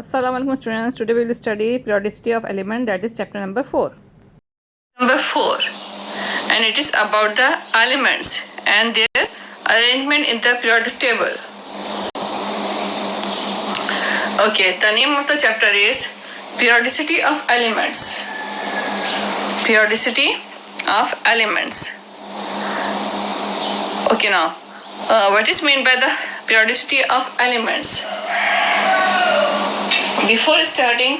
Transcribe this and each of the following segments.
Assalamualaikum students. Today we will study periodicity of element, that is chapter number 4. Number 4, and it is about the elements and their arrangement in the periodic table. Okay, the name of the chapter is periodicity of elements. Periodicity of elements. Okay, now what is meant by the periodicity of elements? Before starting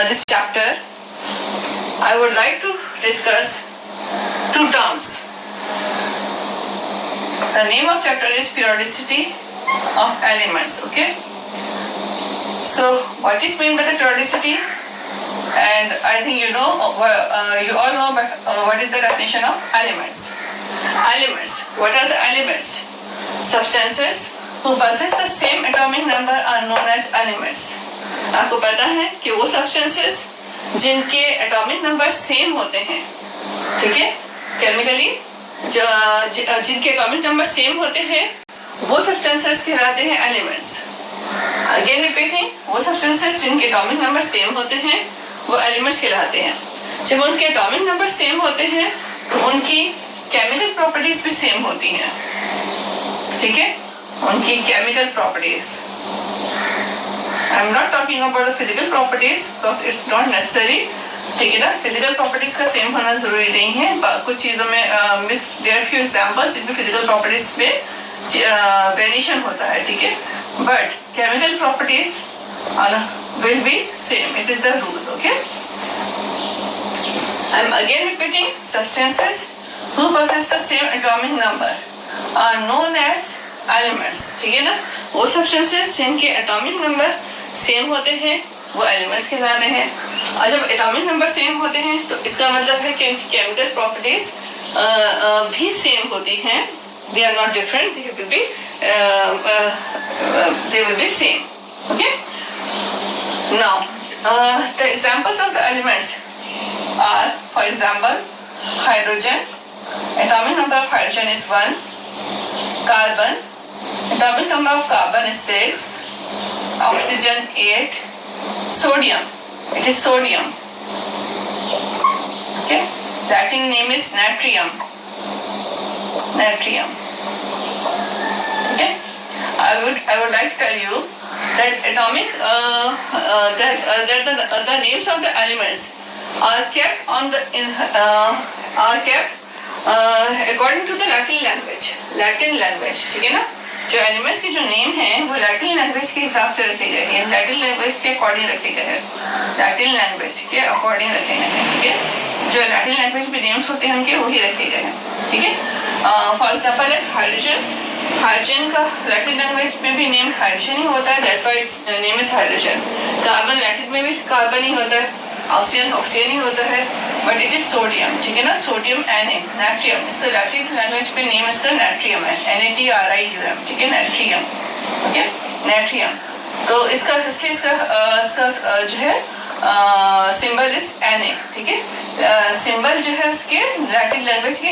this chapter, I would like to discuss two terms. The name of chapter is periodicity of elements. Okay. So, what is meant by the periodicity? And I think you know, you all know what is the definition of elements. Elements. What are the elements? Substances who possess the same atomic number are known as elements. आपको पता है कि वो substances जिनके atomic number same होते हैं, ठीक है, केमिकली जिनके एटॉमिक नंबर सेम होते हैं वो सब्सटेंसेस कहलाते हैं एलिमेंट्स. अगेन रिपीटिंग, वो सब्सटेंसेस जिनके एटॉमिक नंबर सेम होते हैं वो एलिमेंट्स कहलाते हैं. जब उनके एटॉमिक नंबर सेम होते हैं तो उनकी केमिकल प्रॉपर्टीज भी सेम होती हैं, ठीक है, उनकी chemical properties. I'm not talking about the physical properties because it's not necessary. ठीक है ना, फिजिकल प्रॉपर्टीज का सेम होना जरूरी नहीं है. कुछ चीजों में there are few examples जिनमें फिजिकल प्रॉपर्टीज में वेरिएशन होता है, ठीक है, but chemical properties will be same. It is the rule. Okay. I'm again repeating. Substances who possess the same atomic number are known as elements. ठीक है ना, वो सब्सटेंसेस जिनके एटॉमिक नंबर सेम होते हैं वो एलिमेंट्स कहलाते हैं. और जब एटॉमिक नंबर सेम होते हैं तो इसका मतलब है कि उनकी केमिकल प्रॉपर्टीज भी सेम होती हैं. They are not different, they will be same. Okay. Now the examples of the elements are, for example, hydrogen, atomic number of hydrogen is 1. Carbon, atomic number of carbon is 6. Oxygen 8. Sodium, it is sodium. Okay. Latin name is natrium. Natrium. Okay. I would like to tell you that atomic that the names of the elements are kept on the according to the Latin language. Latin language, ठीक है ना. जो elements के जो name हैं वो Latin language के हिसाब से रखे गए हैं, लैटिन लैंग्वेज के अकॉर्डिंग रखे गए हैं, लैटिन लैंग्वेज के अकॉर्डिंग रखे गए हैं, ठीक है. जो लैटिन लैंग्वेज में नेम्स होते हैं उनके वही रखे गए हैं, ठीक है. फॉर एग्जांपल हाइड्रोजन, हाइड्रोजन का लैटिन लैंग्वेज में भी नेम हाइड्रोजन ही होता है, that's why it's name is hydrogen. Carbon Latin में भी कार्बन ही होता है, ऑक्सीजन ऑक्सीजन ही होता है, बट इट इज सोडियम, ठीक है ना. सोडियम Na, नाट्रियम, इसका लैटिन लैंग्वेज में नेम इसका नाट्रियम है, NaTrium, ठीक है, नाट्रियम. ओके, नाट्रियम. तो इसका इसलिए इसका जो है सिंबल इज Na, ठीक है. सिंबल जो है उसके लैटिन लैंग्वेज के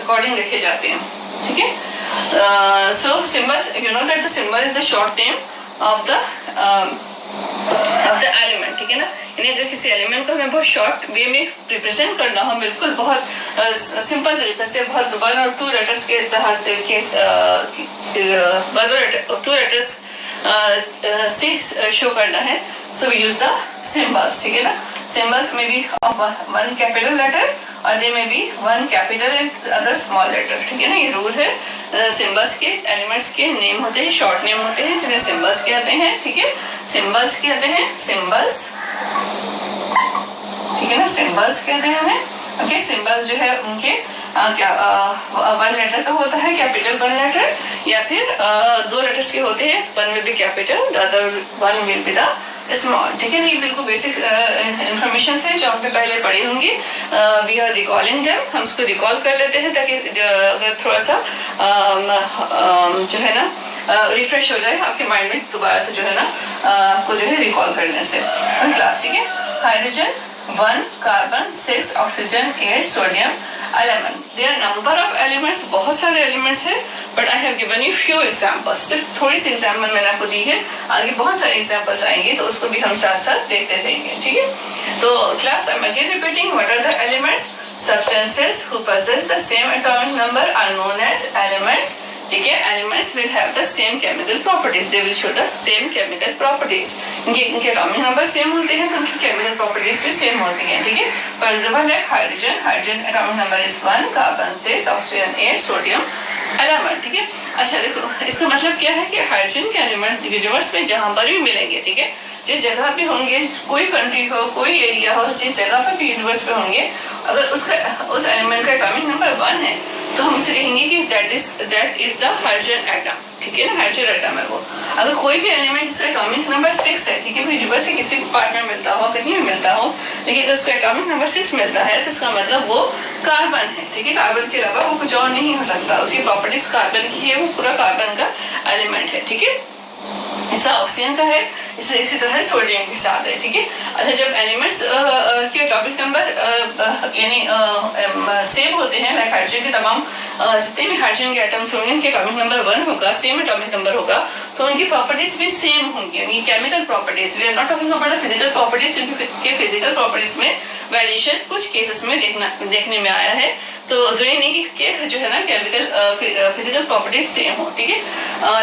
अकॉर्डिंग रखे जाते हैं, ठीक है. So symbol, you know that the symbol is the short name of the element, ठीक है ना. यानी अगर किसी एलिमेंट को हमें बहुत शॉर्ट वे में रिप्रेजेंट करना हो, बिल्कुल बहुत सिंपल तरीके से, बहुत 1 और 2 लेटर्स के तरह से, 2 लेटर्स से शो करना है, so we use the symbols, ठीक है ना. सिंबल्स में भी 1 कैपिटल लेटर और दे में भी 1 capital and other small letter, ठीक है ना. ये रूल है. सिंबल्स के एलिमेंट्स के नेम होते हैं, शॉर्ट नेम होते हैं, जिन्हें सिंबल्स कहते हैं, ठीक है. सिंबल्स कहते हैं, सिंबल्स, ठीक है ना, सिंबल्स कहते हैं उन्हें. ओके. सिंबल्स जो है उनके क्या 1 लेटर का होता है, कैपिटल 1 लेटर, या फिर 2 लेटर्स के होते हैं, 1 will be capital, the other 1 will be the small, ठीक है. ये बिल्कुल बेसिक इंफॉर्मेशन है जो हमने पहले पढ़ी होंगी. वी आर रिकॉलिंग देम, हम इसको रिकॉल कर लेते हैं ताकि अगर थोड़ा सा जो है ना रिफ्रेश हो जाए आपके माइंड में, दोबारा से जो है ना आपको जो है रिकॉल करने से क्लास, ठीक है. Hydrogen 1 carbon, 6 oxygen, 8 sodium element. There are number of elements, बहुत सारे elements हैं, but I have given you few examples. सिर्फ थोड़ी सी example मैंने आपको दी है, आगे बहुत सारे examples आएंगे तो उसको भी हम साथ साथ देखते रहेंगे, ठीक है? तो class I'm again repeating, what are the elements? Substances who possess the same atomic number are known as elements. ठीक है, elements will have the same chemical properties, they will show the same chemical properties. इनके atomic number same होते हैं तो उनकी chemical properties भी same होती हैं. ठीक है, for example like hydrogen atomic number is 1, carbon 6, oxygen 8, sodium element. ठीक है, अच्छा देखो इसका मतलब क्या है कि हाइड्रोजन के एलिमेंट यूनिवर्स में जहां पर भी मिलेंगे, ठीक है, जिस जगह पे होंगे, कोई कंट्री हो, कोई एरिया हो, जिस जगह पर भी यूनिवर्स पे होंगे, अगर उस एलिमेंट का एटॉमिक नंबर 1 है तो हम उसे कहेंगे कि that is the hydrogen atom. ठीक है ना, हाइड्रोजन एटम है वो. अगर कोई भी एलिमेंट जिसका एटॉमिक नंबर 6 है, ठीक है, यूनिवर्स के किसी पार्ट में मिलता हो, कहीं भी मिलता हो, लेकिन अगर उसका एटॉमिक नंबर 6 मिलता है तो इसका मतलब वो कार्बन है. ठीक है, कार्बन के अलावा वो कुछ और नहीं हो सकता. उसकी प्रॉपर्टीज कार्बन की है, वो पूरा कार्बन का एलिमेंट है. ठीक है, ऐसा ऑक्सीजन का है, इसी तरह सोडियम के साथ है. ठीक है, अच्छा जब एलिमेंट्स के एटॉमिक नंबर यानी सेम होते हैं, लाइक हाइड्रोजन के तमाम जितने भी हाइड्रोजन के एटम्स होंगे उनके एटॉमिक नंबर 1 होगा, सेम एटॉमिक नंबर होगा, तो उनकी प्रॉपर्टीज भी सेम होंगी, यानी chemical properties. We are not talking about the physical properties, क्योंकि फिजिकल प्रॉपर्टीज में वेरिएशन कुछ केसेस में देखने में आया है, तो जरूरी नहीं कि जो है ना केमिकल फिजिकल प्रॉपर्टीज सेम हो. ठीक है,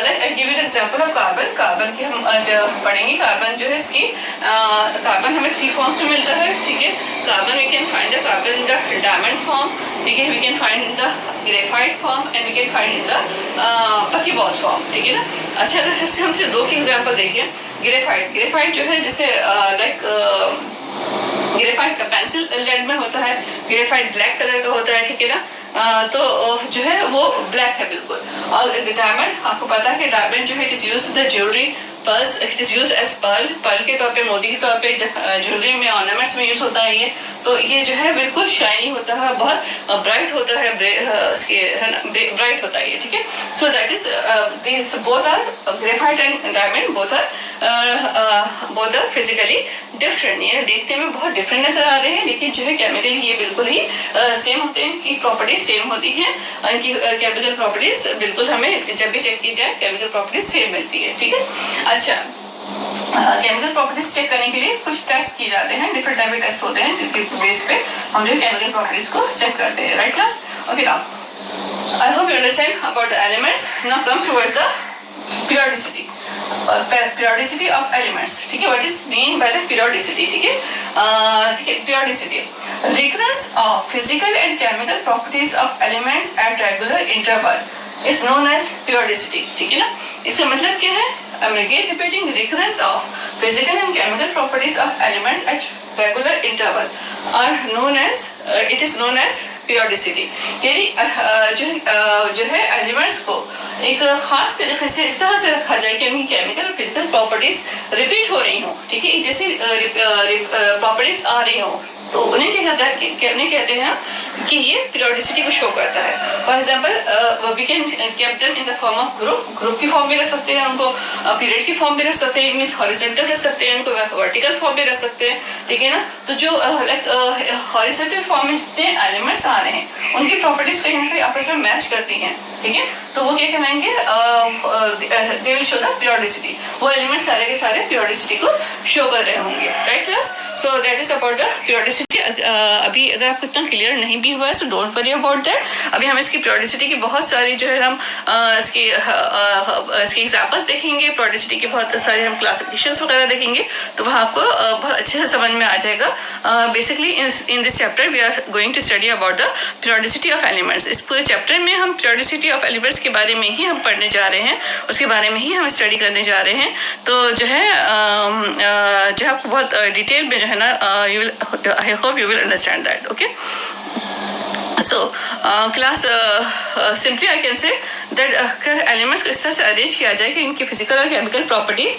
like I give you example of carbon. Carbon के हम जब पढ़ेंगे, कार्बन जो है इसकी कार्बन हमें 3 फॉर्म्स में मिलता है. ठीक है, carbon we can find the carbon in the diamond form. ठीक है, we can find in the graphite form and we can find in the buckyball form. ठीक है ना, अच्छा अगर सबसे हम सिर्फ 2 की एग्जांपल देखें. ग्रेफाइट जो है जैसे लाइक ग्रेफाइट पेंसिल लेड में होता है, ग्रेफाइट ब्लैक कलर का होता है. ठीक है ना, तो जो है वो ब्लैक है बिल्कुल. और डायमंड, आपको पता है कि डायमंड जो है it is used in the jewellery, pearls, it is used as pearl के तौर पे, मोती के तौर पे ज्वेलरी में, ऑर्नामेंट्स में यूज होता है ये. तो ये जो है बिल्कुल शाइनी होता है, बहुत ब्राइट होता है, ब्राइट होता है ये. ठीक है, so that is this both are graphite and diamond, both are physically different. ये देखने में बहुत डिफरेंट नजर आ रहे हैं, लेकिन जो है केमिकली ये बिल्कुल ही सेम होते हैं, इनकी प्रॉपर्टीज सेम होती हैं, इनकी केमिकल प्रॉपर्टीज बिल्कुल हमें जब भी चेक की जाए केमिकल प्रॉपर्टीज सेम मिलती है. ठीक है, अच्छा केमिकल प्रॉपर्टीज चेक करने के लिए कुछ टेस्ट किए जाते हैं, डिफरेंट टाइप के टेस्ट होते हैं जिनके बेस पे हम जो केमिकल प्रॉपर्टीज को चेक करते हैं. Right class, okay. Now I hope you understand about the elements. Now come towards the periodicity. Periodicity of elements. ठीक है, what is mean by the periodicity? ठीक है, periodicity, recurrence of physical and chemical properties of elements at regular interval is known as periodicity. ठीक है ना, इसका मतलब क्या है? I'm again repeating, recurrence of physical and chemical properties of elements at regular interval are known as it is known as periodicity. यानी जो है एलिमेंट्स को एक खास तरीके से इस तरह से रखा जाए कि उनकी केमिकल और फिजिकल प्रॉपर्टीज रिपीट हो रही हो. ठीक है, जैसी प्रॉपर्टीज आ रही हो तो उन्हें क्या कहते हैं कि ये पीरियोडिसिटी को शो करता है. For example we can keep them in the form of group की फॉर्म भी रख सकते हैं, उनको पीरियड की फॉर्म भी रख सकते हैं, मींस हॉरिजॉन्टल रख सकते हैं, उनको वर्टिकल फॉर्म भी रख सकते हैं. ठीक है ना, तो जो लाइक हॉरिजॉन्टल फॉर्म में जितने एलिमेंट्स आ रहे हैं उनकी प्रॉपर्टीज कहीं ना कहीं आपस में मैच करती हैं. ठीक है, तो वो क्या कहलाएंगे? They will show the periodicity. वो एलिमेंट सारे के सारे पीरियोडिसिटी को शो कर रहे होंगे. Right class, so that is about the periodicity. अभी अगर आपको इतना क्लियर नहीं भी हुआ है so don't worry about that. अभी हम इसकी पीरियोडिसिटी की बहुत सारी जो है हम इसकी एग्जांपल्स देखेंगे, पीरियोडिसिटी के बहुत सारे हम क्लासिफिकेशंस वगैरह देखेंगे, तो वहाँ आपको बहुत अच्छे से समझ में आ जाएगा. Basically in this chapter we are going to study about the periodicity of elements. इस पूरे चैप्टर में हम पीरियोडिसिटी ऑफ एलिमेंट्स के बारे में ही हम पढ़ने जा रहे हैं, उसके बारे में ही हम स्टडी करने जा रहे हैं. तो जो है आपको बहुत डिटेल में जो है ना I hope you will understand that. Okay, so class simply I can say that अगर एलिमेंट्स को इस तरह से अरेंज किया जाए कि इनकी फिजिकल और केमिकल प्रॉपर्टीज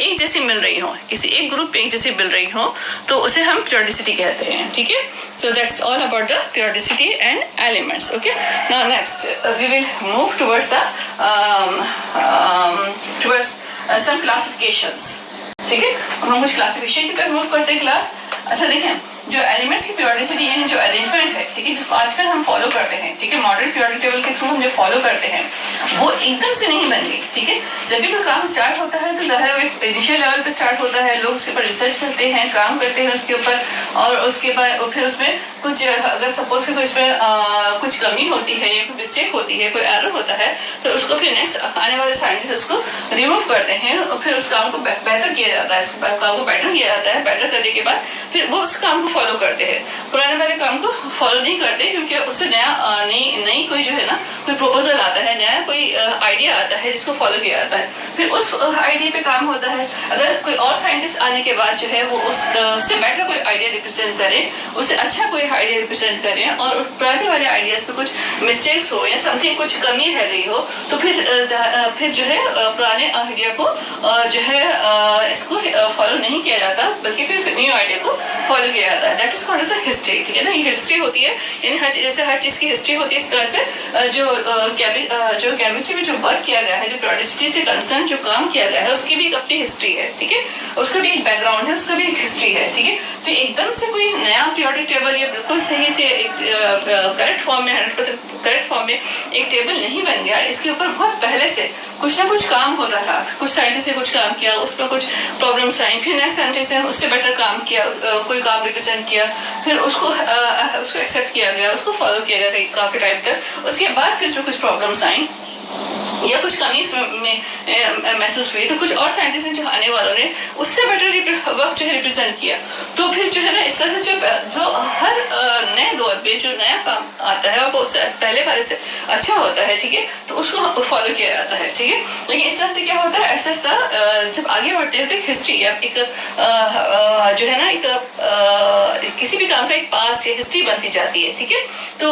एक जैसी मिल रही हो, किसी एक ग्रुप पे एक जैसी मिल रही हो, तो उसे हम पीरियोडिसिटी कहते हैं. ठीक है, so that's all about the periodicity and elements. Okay, now next we will move towards the some classifications. ठीक है। अब हम कुछ क्लासिफिकेशन की तरफ मूव करते हैं क्लास। अच्छा देखें, जो एलिमेंट्स की पीरियोडिसिटी यानी जो अरेंजमेंट है, ठीक है, जिसको आजकल हम फॉलो करते हैं, ठीक है, मॉडर्न पीरियोडिक टेबल के थ्रू हम जो फॉलो करते हैं वो एकदम से नहीं बन गई, ठीक है। जब भी कोई काम स्टार्ट होता है तो ज़ाहिर एक इनिशियल लेवल पे स्टार्ट होता है, लोग उसके ऊपर रिसर्च करते हैं, काम करते हैं उसके ऊपर, और उसके बाद फिर उसमें कुछ अगर सपोज कोई इसमें कुछ कमी होती है या कोई मिस्टेक होती है, कोई एरर होता है, तो उसको फिर नेक्स्ट आने वाले साइंटिस्ट उसको रिमूव करते हैं और फिर उस काम को बेहतर किया जाता है, उस काम को बेटर किया जाता है। बेटर करने के बाद फिर वो उस काम को फॉलो करते हैं, पुराने वाले काम को फॉलो नहीं करते, क्योंकि उससे नया नई कोई जो है ना कोई प्रपोजल आता है, नया कोई आइडिया आता है जिसको फॉलो किया जाता है, फिर उस आइडिया पे काम होता है। अगर कोई और साइंटिस्ट आने के बाद जो है वो उससे बेटर कोई आइडिया रिप्रेजेंट करे, उससे अच्छा कोई आइडिया रिप्रेजेंट करें, और पुराने वाले आइडियाज पे कुछ मिस्टेक्स हो या समथिंग कुछ कमी रह गई हो, तो फिर जो है पुराने आइडिया को जो है इसको फॉलो नहीं किया जाता, बल्कि फिर न्यू आइडिया को फॉलो किया जाता है। That is called as a history, ठीक है ना। ये हिस्ट्री होती है, यानी जैसे हर चीज़ की हिस्ट्री होती है, इस तरह से जो केमिस्ट्री में जो वर्क किया गया है, जो पीरियोडिसिटी से कंसर्न जो काम किया गया है, उसकी भी एक अपनी हिस्ट्री है, ठीक है, उसका भी एक बैकग्राउंड है, उसका भी एक हिस्ट्री है, ठीक है। तो एकदम से कोई नया पीरियोडिक टेबल या बिल्कुल सही से करेक्ट फॉर्म में 100% करेक्ट फॉर्म में एक टेबल नहीं बन गया। इसके ऊपर बहुत पहले से कुछ ना कुछ काम होता रहा, कुछ साइंटिस्ट ने कुछ काम किया, उस पर कुछ प्रॉब्लम्स आई, फिर नेक्स्ट साइंटिस्ट ने उससे बेटर काम किया, कोई काम रिप्रेजेंट किया, फिर उसको एक्सेप्ट किया गया, उसको फॉलो किया गया काफी टाइम तक। उसके बाद फिर उसमें कुछ प्रॉब्लम्स आई या कुछ कमी में महसूस हुई, तो कुछ और साइंटिस्ट जो आने वालों ने उससे बेटर वर्क जो है रिप्रेजेंट किया। तो फिर जो है ना इस तरह से जो हर नए दौर पे जो नया काम आता है वो पहले वाले से अच्छा होता है, ठीक है, तो उसको फॉलो किया जाता है, ठीक है। लेकिन इस तरह से क्या होता है, ऐसा जब आगे बढ़ते हैं तो एक हिस्ट्री या एक जो है ना एक किसी भी काम का एक पास्ट या हिस्ट्री बनती जाती है, ठीक है। तो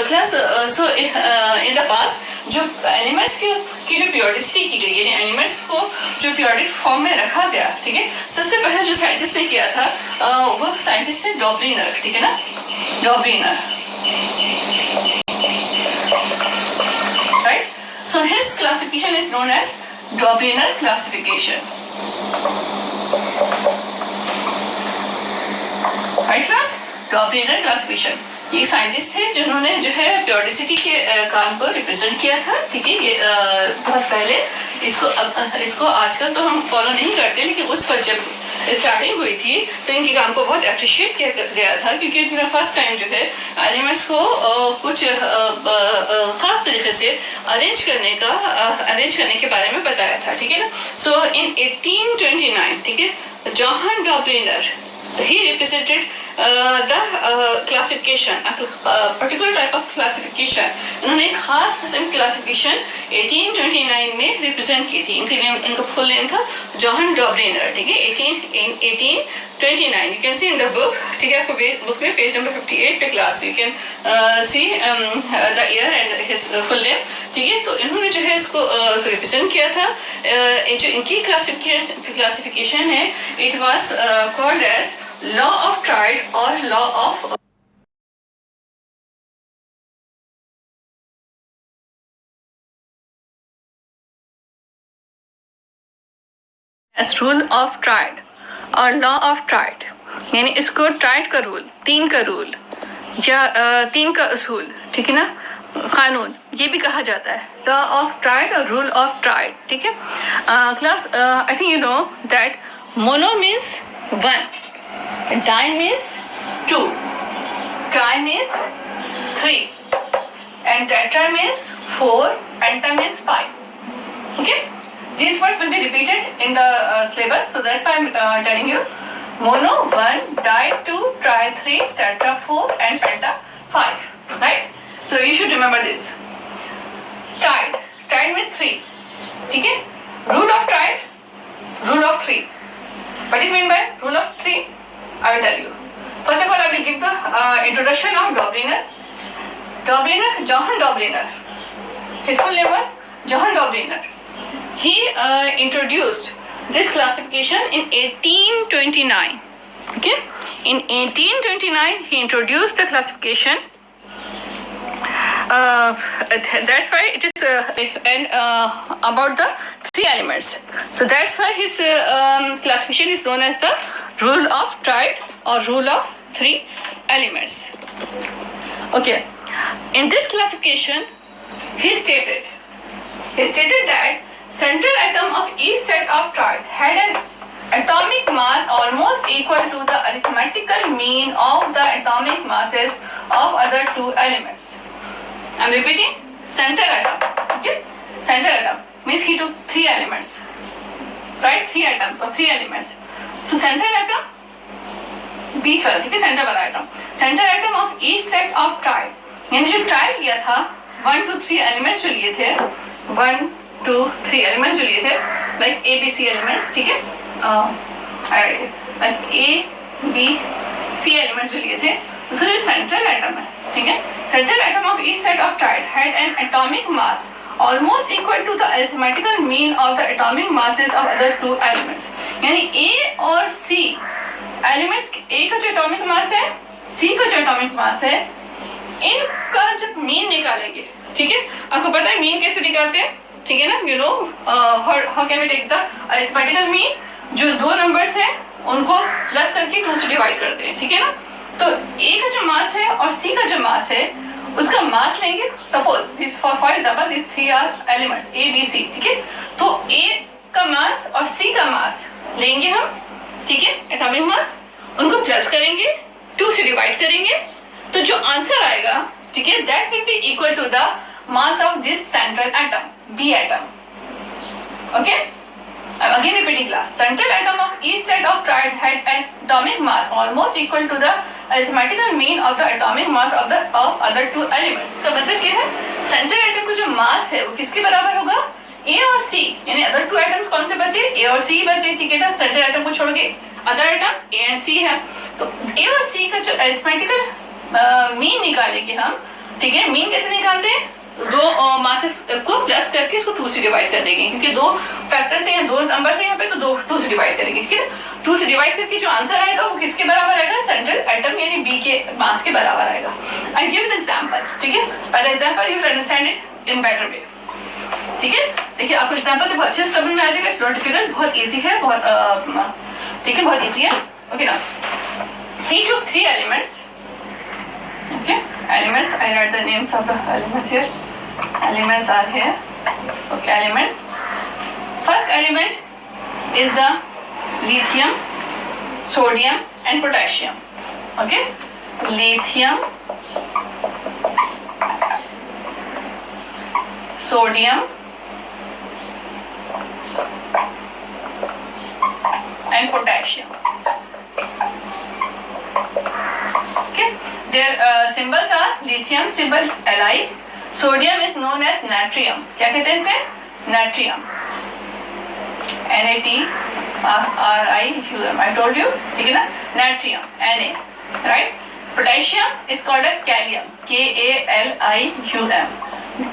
class so in the past जो एलिमेंट्स की जो पीरियोडिसिटी की गई, यानी एलिमेंट्स को जो पीरियोडिक फॉर्म में रखा गया, ठीक है, सबसे पहले जो साइंटिस्ट ने किया था वो साइंटिस्ट है डॉबलिनर, ठीक है ना, Dobereiner, right. So his classification is known as Dobereiner classification, right class, Dobereiner classification. ये साइंटिस्ट थे जिन्होंने जो है पीरियोडिसिटी के काम को रिप्रेजेंट किया था, ठीक है। ये बहुत पहले इसको आजकल तो हम फॉलो नहीं करते, लेकिन उस वक्त जब स्टार्टिंग हुई थी तो इनके काम को बहुत अप्रिशिएट किया गया था, क्योंकि इन्होंने फर्स्ट टाइम जो है एलिमेंट्स को कुछ खास तरीके से अरेंज करने के बारे में बताया था, ठीक है ना। सो इन 1829, ठीक है, John डॉबलिनर he represented the classification, a particular type of classification. उन्होंने एक खास किस्म की क्लासिफिकेशन 1829 में रिप्रेजेंट की थी। इनका फुल नेम था जॉन डॉबलिनर, ठीक है, 1829। You can see in the book, ठीक है, आपको बुक में पेज नंबर 58 पे class you can see the year and his full name, ठीक है। तो इन्होंने जो है इसको रिप्रेजेंट किया था। जो इनकी क्लासिफिकेशन है, it was called as law of triad और law of rule of triad और लॉ ऑफ ट्राइड, यानी इसको ट्राइड का रूल, तीन का रूल या तीन का उसूल, ठीक है ना, कानून, ये भी कहा जाता है, लॉ ऑफ ट्राइड और रूल ऑफ ट्राइड, ठीक है। Class I think you know that mono means 1, di means 2, tri means 3, and tetra means 4, penta means 5. Okay, these words will be repeated in the syllabus, so that's why I'm telling you. Mono 1, di 2, tri 3, tetra 4, and penta 5. Right? So you should remember this. Triad means 3. Okay? Rule of triad, rule of 3. What is meant by rule of 3? I will tell you. First of all, I will give the introduction of Dobliner. Johann Dobliner. His full name was Johann Dobliner. He introduced this classification in 1829. Okay, in 1829 he introduced the classification. that's why it is about the three elements. So that's why his classification is known as the rule of triad or rule of three elements. Okay, in this classification he stated that central atom of each set of triad had an atomic mass almost equal to the arithmetical mean of the atomic masses of other two elements. I am repeating, central atom. Okay, central atom means he took three elements, right? Three atoms or three elements. So central atom बीच वाला, ठीक है, centre वाला atom, centre atom of each set of triad, यानी जो tried लिया था 1 2 3 elements जो लिए थे, 1 2 3 एलिमेंट्स जो लिए थे, like A B C elements, ठीक है, like A B C elements जो लिए थे, उसका जो सेंट्रल एटम है, ठीक है, central atom of each set of tried had an atomic mass almost equal to the arithmetical mean of the atomic masses of other two elements. यानी A और C एलिमेंट्स, A का जो atomic mass है, C का जो atomic mass है, इनका जब मीन निकालेंगे, ठीक है, आपको पता है मीन कैसे निकालते हैं, ठीक है ना, you know how can we take the arithmetical mean, जो दो नंबर्स है उनको प्लस करके 2 से डिवाइड करते हैं, ठीक है ना, तो A का जो मास है और C का जो मास है उसका मास लेंगे, suppose this for example this 3 are elements A B C, ठीक है, तो A का मास और C का मास लेंगे हम, ठीक है, एटॉमिक मास, उनको प्लस करेंगे, 2 से डिवाइड करेंगे, तो जो आंसर आएगा, ठीक है, that will be equal to the mass of this central atom, B atom. Okay, I'm again repeating class. Central atom of each set of triad had an atomic mass almost equal to the arithmetical mean of the atomic mass of other two elements. इसका मतलब क्या है? Central atom का जो mass है वो किसके बराबर होगा? A और C, यानी other two atoms कौन से बचे? A और C बचे, ठीक है ना? Central atom को छोड़ के other atoms A and C है, तो A और C का जो arithmetical mean निकालेंगे हम, ठीक है? mean कैसे निकालते हैं? दो मासेस को प्लस करके इसको 2 से डिवाइड कर देंगे, क्योंकि दो फैक्टर्स हैं, दो नंबर्स हैं यहाँ पे, तो 2 से डिवाइड करेंगे, ठीक है, 2 से डिवाइड करके जो आंसर आएगा वो किसके बराबर आएगा? सेंट्रल एटम यानी बी के मास के बराबर आएगा. आई गिव द एग्जांपल, ठीक है, पहला example you will understand it in better way, ठीक है, देखिए आपको एग्जांपल से बहुत अच्छे से समझ में आ जाएगा. इट्स नॉट डिफिकल्ट, बहुत इजी है, बहुत ठीक है, बहुत इजी है. ओके ना, ही टुक 3 elements, okay, elements, I write the names of the elements here. Elements are here. Okay, elements. First element is the lithium, sodium and potassium. Okay, lithium, sodium and potassium. Okay, their symbols are lithium symbol is Li, sodium is known as natrium. क्या कहते हैं इसे? Natrium. NaTrium. I told you, ठीक है ना? Natrium, Na, right? Potassium is called as Kalium, Kalium.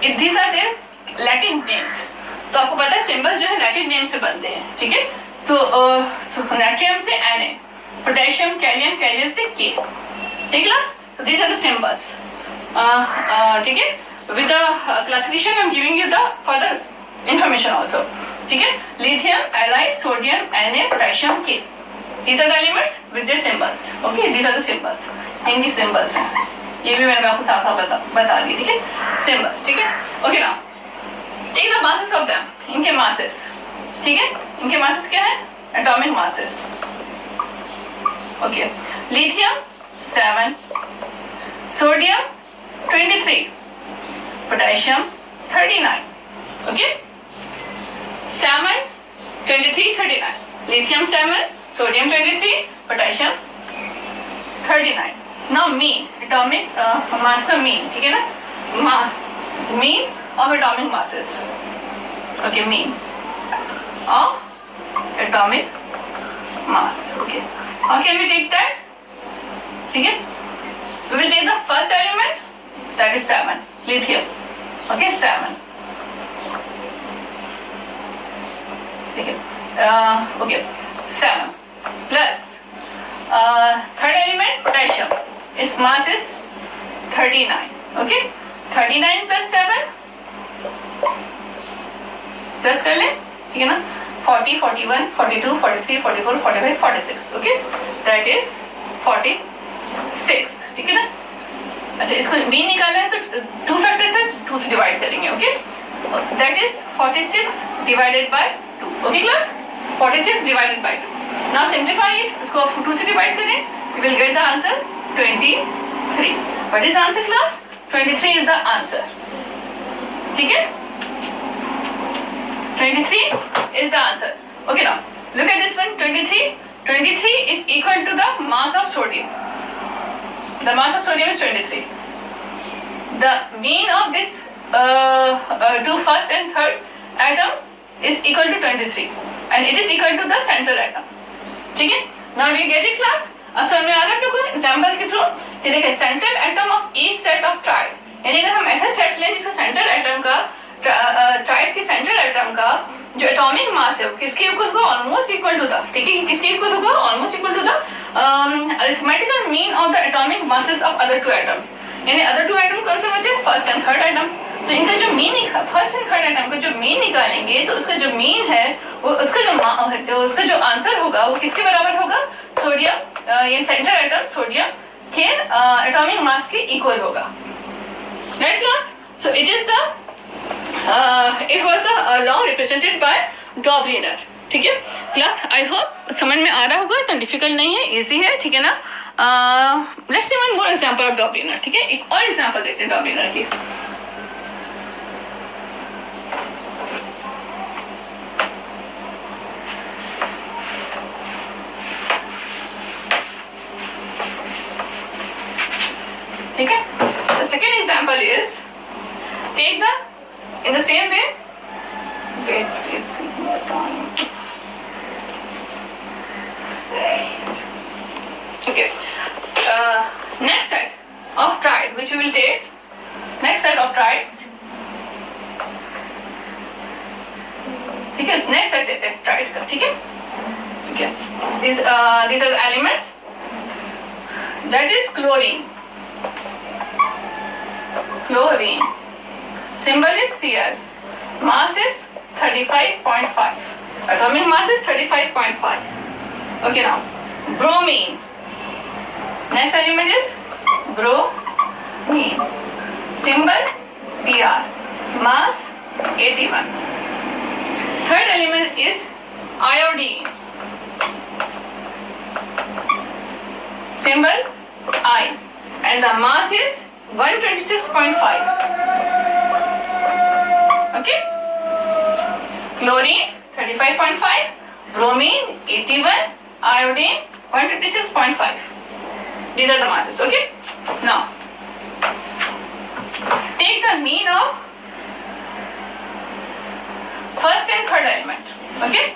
These are their Latin names. तो आपको पता है सिंबल्स जो है लैटिन नेम से बनते हैं, ठीक है? So natrium से Na, potassium, Kalium से K. ठीक है class? These are the symbols. ठीक है? With the classification I am giving you the further information also. ठीक है? Lithium, Li, sodium, Na, potassium, K. These are the elements with their symbols. Okay? These are the symbols. इनकी symbols हैं. ये भी मैंने आपको साफ बता दी, ठीक है? Symbols, ठीक है? Okay now. Take the masses of them. इनके masses. ठीक है? इनके masses क्या है? Atomic masses. Okay. Lithium 7, sodium 23, potassium 39. Okay, 7, 23, 39. Lithium 7, sodium 23, potassium 39. Now mean atomic mass का mean, ठीक है ना? Mean of atomic masses. Okay, mean of atomic mass. Okay, how can we take that? ठीक है, we will take the first element, that is 7, lithium. Okay, 7. ठीक है, okay, 7 plus third element potassium, its mass is 39. Okay, 39 plus 7 plus कर ले, ठीक है ना, 40, 41, 42, 43, 44, 45, 46, okay, that is 46, ठीक है ना। अच्छा, इसको मीन निकालना है तो 2 फैक्टर्स है, 2 से डिवाइड करेंगे, okay, that is 46 divided by 2, okay class, 46 divided by 2. Now simplify it, इसको 2 से डिवाइड करें, you will get the answer 23. What is answer class? 23 is the answer, ठीक है, 23 is the answer. Okay, now look at this one. 23 is equal to the mass of sodium. The mass of sodium is 23. The mean of this two first and third atom is equal to 23, and it is equal to the central atom. ठीक है? Now do you get it, class? अब समझ में आ रहा है आपको example के through कि देखिए central atom of each set of triad, यानी अगर हम ऐसा सेट लें जिसका सेंट्रल एटम का ट्राइड के सेंट्रल एटम का जो एटॉमिक मास है वो किसके इक्वल होगा? ऑलमोस्ट इक्वल टू द, ठीक है, किसके इक्वल होगा? Almost equal to the arithmetical mean of the atomic masses of other two atoms. यानी अदर टू एटम कौन से बचे? First and third atoms. तो इनका जो mean, first and third atom का जो मीन निकालेंगे तो उसका जो मीन है वो उसका जो आंसर होगा वो किसके बराबर होगा? सोडियम, ये सेंट्रल एटम सोडियम के एटॉमिक मास के इक्वल होगा. Right class? So it is the it was the law represented by Dobriner. ठीक है क्लास, आई होप समझ में आ रहा होगा, इतना डिफिकल्ट नहीं है, इजी है, ठीक है ना. Let's see one more example of Dobriner. ठीक है, एक और एग्जांपल देखते हैं Dobriner की. ठीक है, the second example is take the in the same way. Wait, please. Okay. Next set of triad which we will take. Next set of triad. ठीक है, next set लेते हैं triad का, ठीक है. Okay. These are the elements. That is chlorine. Chlorine. Symbol is Cl. Mass is 35.5. Atomic mass is 35.5. Okay, now bromine. Next element is bromine. Symbol Br. Mass 81. Third element is iodine. Symbol I. And the mass is 126.5. Okay, chlorine 35.5, bromine 81, iodine 126.5. These are the masses. Okay, now take the mean of first and third element. Okay,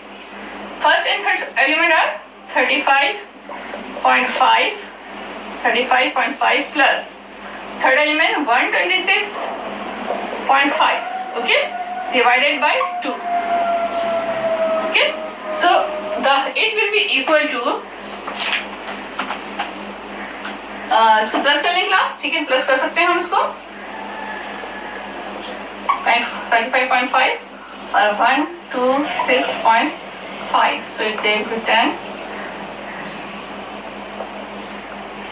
first and third element are 35.5, 35.5 plus third element 126.5. Okay, divided by 2. Okay, so it will be equal to इसको plus कर लें class, ठीक है, plus कर सकते हैं हम इसको 35.5 और 126.5, so it take 10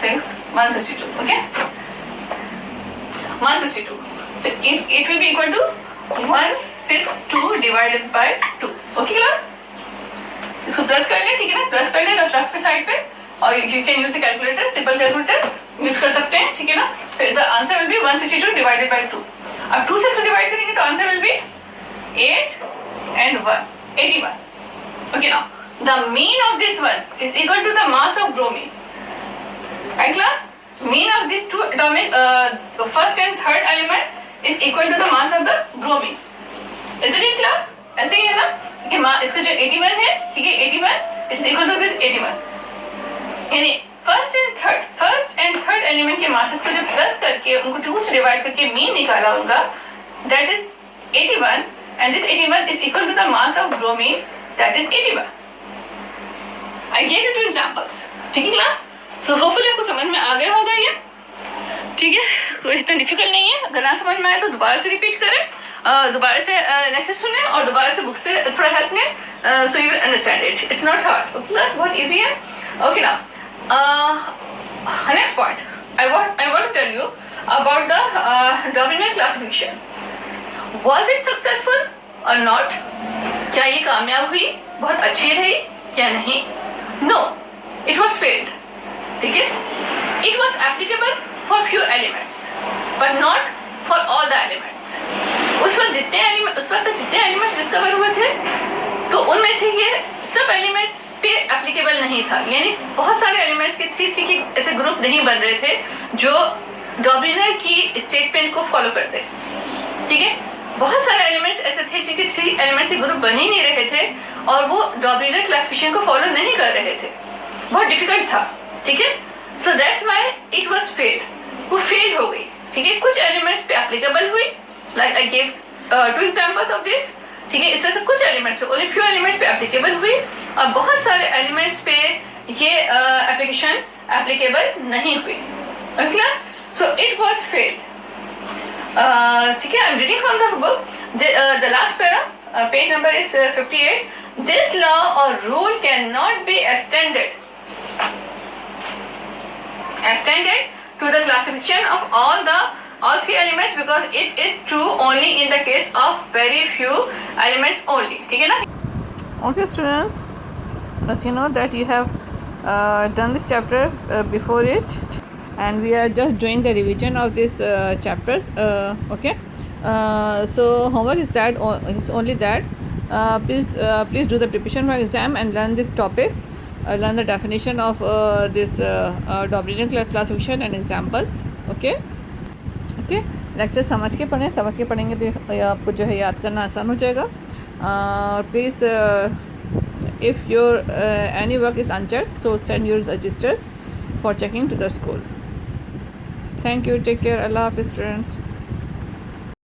6 162. Okay, 162. So it will be equal to 162 divided by 2. Okay class, इसको प्लस कर ले, ठीक है ना, प्लस कर ले रफ पे साइड पे, और you can use a calculator, simple calculator use कर सकते हैं, ठीक है ना. So the answer will be 162 divided by 2. अब 2 से इसको डिवाइड करेंगे तो answer will be 8 and 1 81. Okay, now the mean of this one is equal to the mass of bromine. Right class, mean of these two atomic the first and third element is equal to the mass of the bromine. Isn't it class? ऐसे ही है ना कि इसका जो 81 है, ठीक है, 81 is equal to this 81. यानी फर्स्ट एंड थर्ड एलिमेंट के मासेस को जब प्लस करके उनको 2 से डिवाइड करके मीन निकाला होगा, that is 81, and this 81 is equal to the mass of bromine, that is 81. I give you 2 examples. ठीक है क्लास, सो होपफुली आपको समझ में आ गया होगा ये. ठीक है कोई इतना डिफिकल्ट नहीं है. अगर ना समझ में आए तो दोबारा से रिपीट करें, दोबारा से लेक्चर सुने और दोबारा से बुक से थोड़ा हेल्प लें, so you will understand it. It's not hard. Okay class, बहुत इजी है. ओके ना, next point I want to tell you about the dominant classification. Was it successful or not? क्या ये कामयाब हुई, बहुत अच्छी रही या नहीं? No, it was failed. ठीक है? It was applicable for few elements, but not for all the elements. उस वक्त जितने एलिमेंट्स डिस्कवर हुए थे, तो उनमें से ये सब एलिमेंट्स पे एप्लीकेबल नहीं था. यानी बहुत सारे एलिमेंट्स के 3 के ऐसे ग्रुप नहीं बन रहे थे जो डॉब्लिनर की स्टेटमेंट को फॉलो करते. ठीक है, बहुत सारे एलिमेंट्स ऐसे थे जिनके 3 एलिमेंट्स के ग्रुप बन ही नहीं रहे थे और वो डॉब्लिनर क्लासिफिकेशन को फॉलो नहीं कर रहे थे. बहुत डिफिकल्ट था. ठीक है, so that's why it was failed. वो फेल हो गई. ठीक है, कुछ एलिमेंट्स पे एप्लीकेबल हुई, like I give 2 examples of this. ठीक है, इस तरह से कुछ एलिमेंट्स पे, ओनली फ्यू एलिमेंट्स पे एप्लीकेबल हुई और बहुत सारे एलिमेंट्स पे ये एप्लीकेशन एप्लीकेबल नहीं हुई. Class, so it was failed. ठीक है, I am reading from the book, the last para, page number is 58. This law और rule can not be extended to the classification of all 3 elements because it is true only in the case of very few elements only. ठीक है ना? Okay students, as you know that you have done this chapter before it, and we are just doing the revision of these chapters. Okay, so homework is only that. Please do the preparation for exam and learn these topics. Learn the definition of this Dobrian classification and examples. Okay. Lecture समझ के पढ़ेंगे तो आपको जो है याद करना आसान हो जाएगा. Please if your any work is unchecked, so send your registers for checking to the school. Thank you. Take care. अल्लाह हाफिज़ स्टूडेंट्स.